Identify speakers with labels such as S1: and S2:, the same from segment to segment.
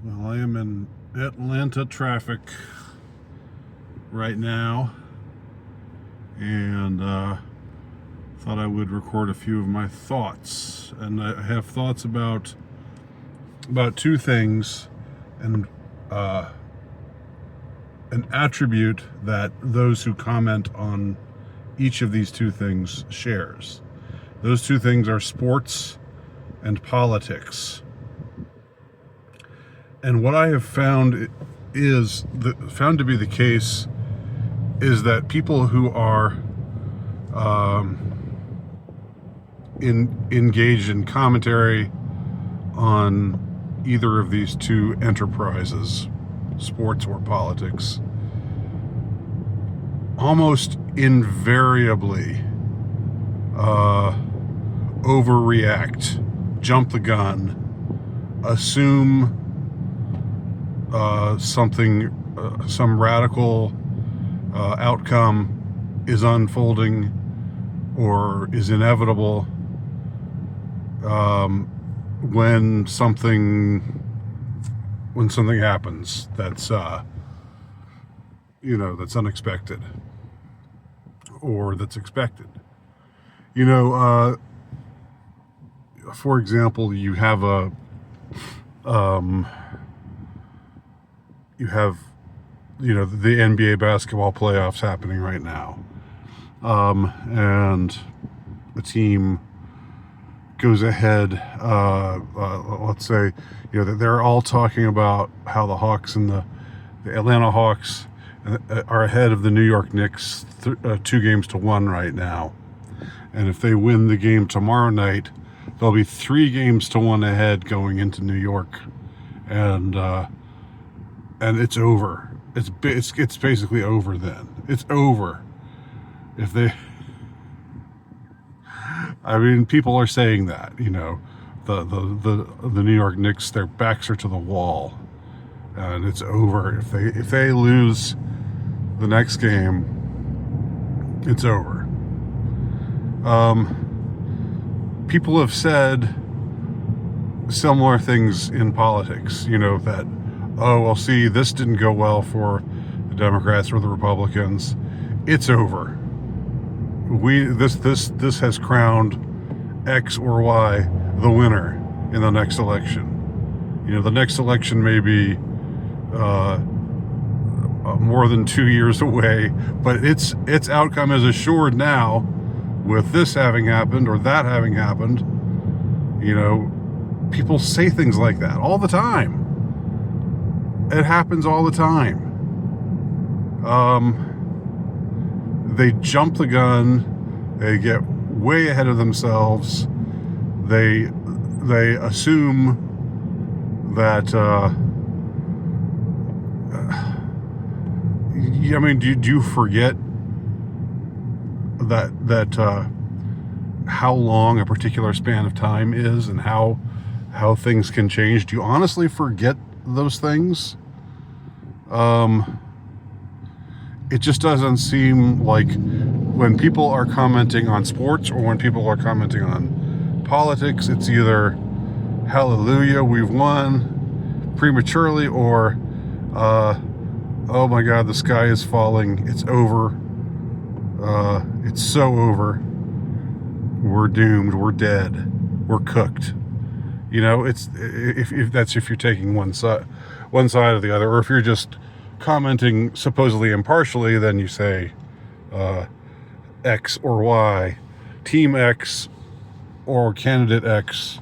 S1: Well, I am in Atlanta traffic right now, and thought I would record a few of my thoughts. And I have thoughts about two things, and an attribute that those who comment on each of these two things shares. Those two things are sports and politics. And what I have found found to be the case is that people who are engaged in commentary on either of these two enterprises, sports or politics, almost invariably overreact, jump the gun, assume some radical outcome is unfolding or is inevitable when something happens that's that's unexpected or that's expected. For example, you have the NBA basketball playoffs happening right now, and the team goes ahead. Let's say they're all talking about how the Hawks and the Atlanta Hawks are ahead of the New York Knicks 2-1 right now, and if they win the game tomorrow night, they'll be 3-1 ahead going into New York, and it's over. It's basically over then. It's over. If they, I mean, people are saying that, the New York Knicks, their backs are to the wall, and it's over. If they lose the next game, it's over. People have said similar things in politics, that, oh, well, see, this didn't go well for the Democrats or the Republicans. It's over. This has crowned X or Y the winner in the next election. The next election may be more than 2 years away, but its outcome is assured now, with this having happened or that having happened. People say things like that all the time. It happens all the time. They jump the gun. They get way ahead of themselves. They assume that. Do you forget that how long a particular span of time is, and how things can change? Do you honestly forget those things? It just doesn't seem like, when people are commenting on sports or when people are commenting on politics, it's either hallelujah, we've won prematurely, or oh my God, the sky is falling, it's over, it's so over, we're doomed, we're dead, we're cooked. It's if you're taking one side or the other, or if you're just commenting supposedly impartially, then you say X or Y, Team X or Candidate X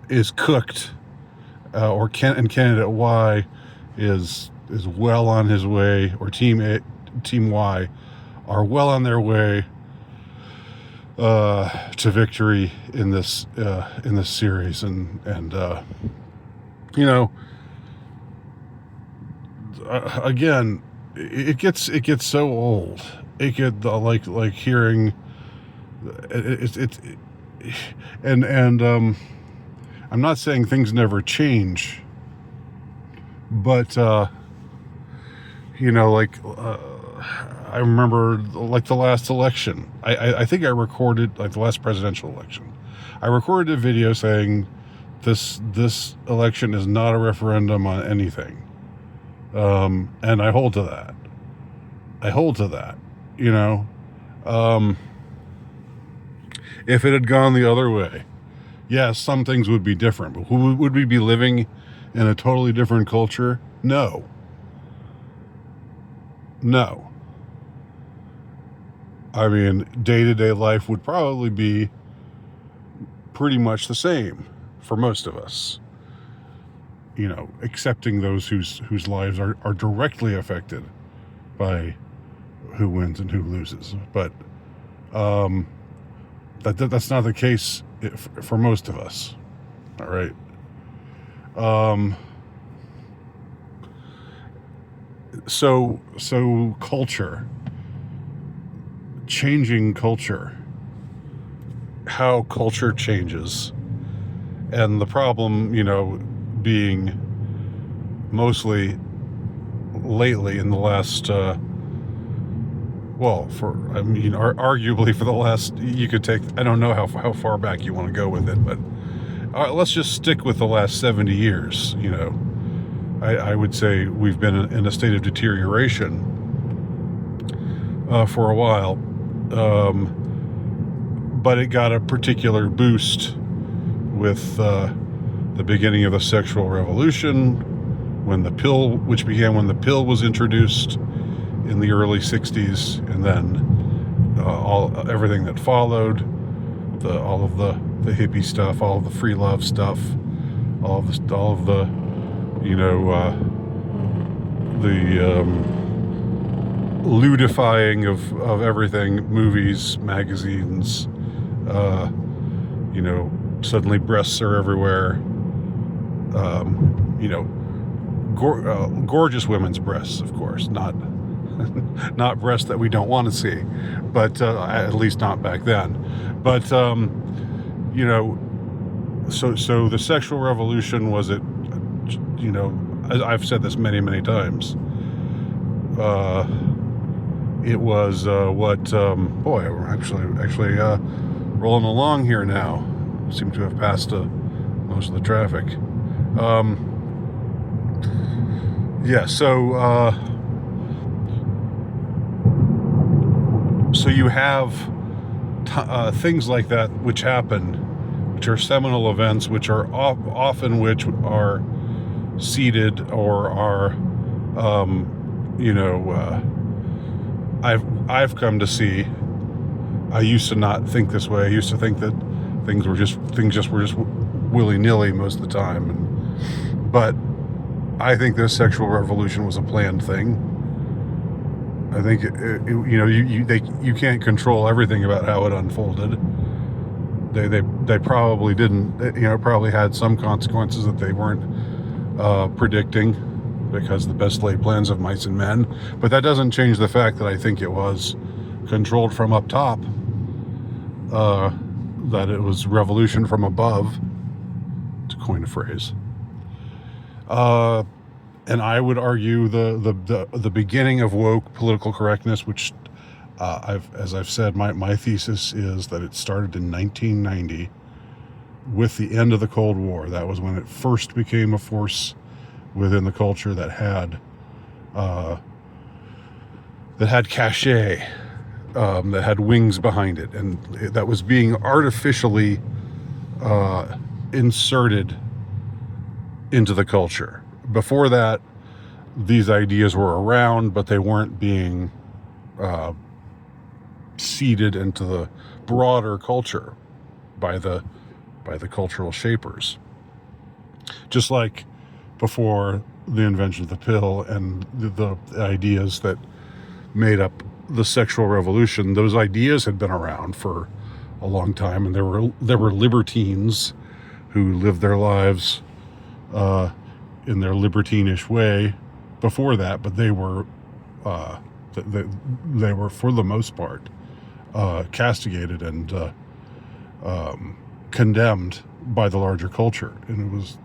S1: is cooked, and Candidate Y is well on his way, or Team Y are well on their way to victory in this series, and again, it gets so old. It get like hearing it's and I'm not saying things never change, but I remember, like, the last election. I think I recorded, like, the last presidential election. I recorded a video saying This election is not a referendum on anything, and I hold to that. You know, if it had gone the other way, yes, some things would be different. But would we be living in a totally different culture? No. I mean, day-to-day life would probably be pretty much the same for most of us. You know, excepting those whose lives are directly affected by who wins and who loses. But that's not the case for most of us. All right. So culture, changing culture, how culture changes, and the problem, you know, being mostly lately in the last, arguably for the last, you could take, I don't know how far back you want to go with it, but let's just stick with the last 70 years, you know. I would say we've been in a state of deterioration for a while, but it got a particular boost with the beginning of the sexual revolution, when the pill was introduced in the early 60s, and then everything that followed, all of the hippie stuff, all of the free love stuff, all of the you know, the ludifying of everything, movies, magazines, you know, suddenly breasts are everywhere, you know, gorgeous women's breasts, of course, not breasts that we don't want to see, but at least not back then. But, you know, so the sexual revolution was it, you know, I've said this many, many times. It was what boy, we're actually rolling along here now. Seem to have passed most of the traffic. Yeah, so you have things like that which happen, which are seminal events, which are often which are seated or are, you know, I've come to see. I used to not think this way. I used to think that things were just willy-nilly most of the time, but I think this sexual revolution was a planned thing. I think you know, you can't control everything about how it unfolded. They probably didn't. You know, probably had some consequences that they weren't predicting, because the best laid plans of mice and men. But that doesn't change the fact that I think it was controlled from up top. That it was revolution from above, to coin a phrase. And I would argue the beginning of woke political correctness, which as I've said, my thesis is that it started in 1990 with the end of the Cold War. That was when it first became a force within the culture that had cachet, that had wings behind it, and that was being artificially inserted into the culture. Before that, these ideas were around, but they weren't being seeded into the broader culture by the cultural shapers. Just like before the invention of the pill and the ideas that made up the sexual revolution, those ideas had been around for a long time, and there were libertines who lived their lives in their libertine-ish way before that, but they were for the most part castigated and condemned by the larger culture, and it was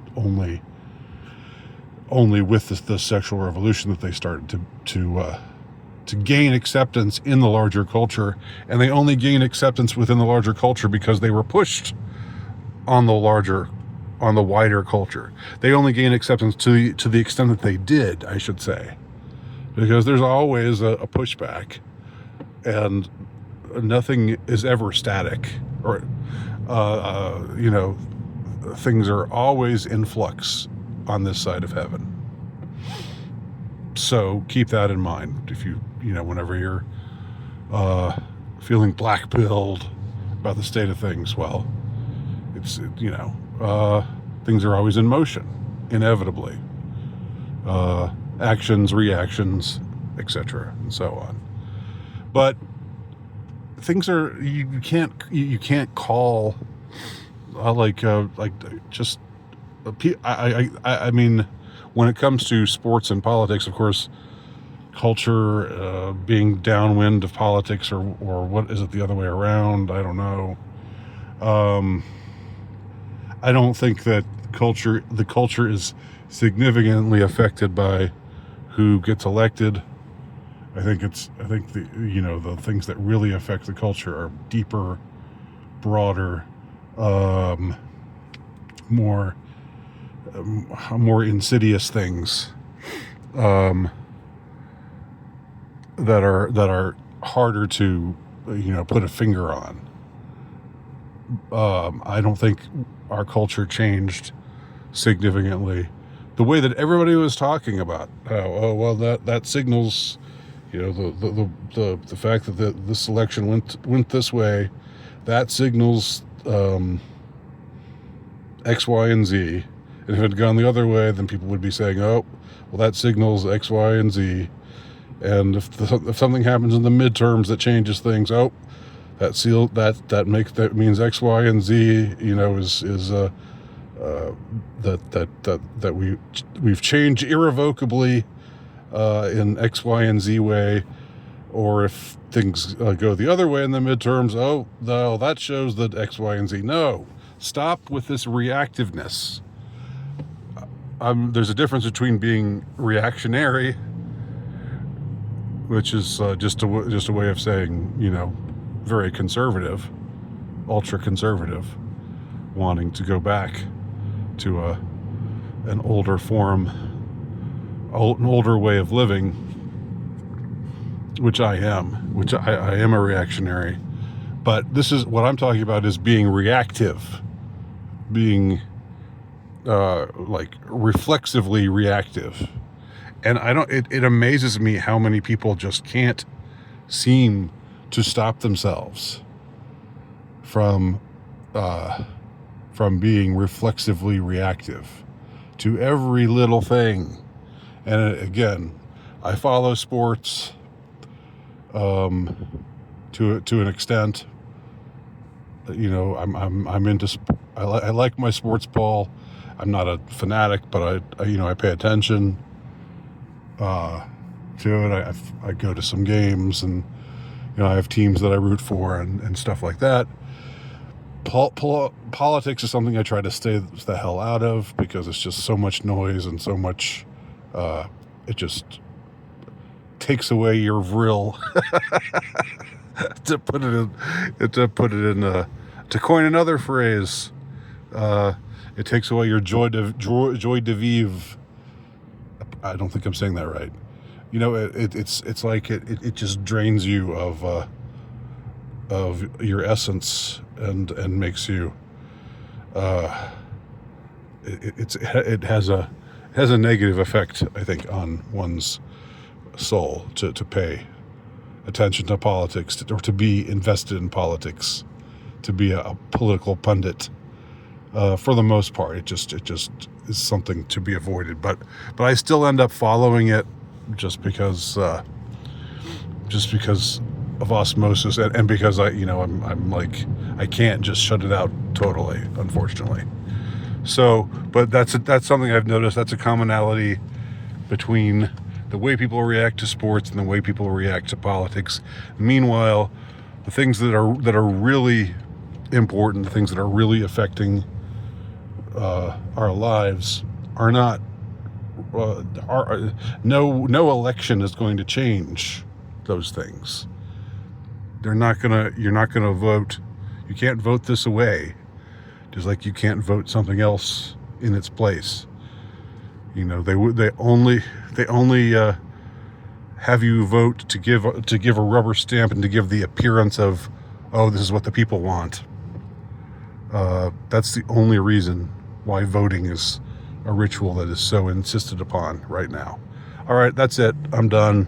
S1: only with the sexual revolution that they started to gain acceptance in the larger culture. And they only gained acceptance within the larger culture because they were pushed on the larger on the wider culture. They only gain acceptance to the extent that they did, I should say, because there's always a pushback, and nothing is ever static, or things are always in flux on this side of heaven. So keep that in mind if whenever you're feeling black-pilled about the state of things. Well, it's things are always in motion, inevitably. Actions, reactions, etc., and so on. But things are you can't call I mean, when it comes to sports and politics, of course, culture being downwind of politics, or what is it, the other way around? I don't know. I don't think that the culture is significantly affected by who gets elected. I think the things that really affect the culture are deeper, broader, more insidious things that are harder to put a finger on. I don't think our culture changed significantly. The way that everybody was talking about, that signals, the fact that this election went this way, that signals X, Y, and Z. And if it had gone the other way, then people would be saying, oh, well, that signals X, Y, and Z. And if something happens in the midterms that changes things, that means X, Y, and Z. That we've changed irrevocably in X, Y, and Z way. Or if things go the other way in the midterms, oh no, that shows that X, Y, and Z. No, stop with this reactiveness. There's a difference between being reactionary, which is just a way of saying, very conservative, ultra conservative, wanting to go back to an older form, an older way of living, which I am a reactionary. But this is what I'm talking about, is being reactive, being reflexively reactive. And it amazes me how many people just can't seem to stop themselves from being reflexively reactive to every little thing. And again, I follow sports to an extent. I'm into. I like my sports ball. I'm not a fanatic, but I pay attention to it. I go to some games, and I have teams that I root for and stuff like that. Politics is something I try to stay the hell out of, because it's just so much noise and so much. It just takes away your vril. to coin another phrase, it takes away your joy de vivre. I don't think I'm saying that right. It's like it just drains you of your essence and makes you. It has a negative effect, I think, on one's soul to pay attention to politics, or to be invested in politics, to be a political pundit. For the most part, it just is something to be avoided. But I still end up following it just because of osmosis, and because I'm like, I can't just shut it out totally, unfortunately. So, but that's something I've noticed. That's a commonality between the way people react to sports and the way people react to politics. Meanwhile, the things that are really important, the things that are really affecting our lives, are not. No election is going to change those things. You're not gonna vote. You can't vote this away. Just like you can't vote something else in its place. You know, they only have you vote to give a rubber stamp and to give the appearance of, oh, this is what the people want. That's the only reason why voting is a ritual that is so insisted upon right now. All right, that's it. I'm done.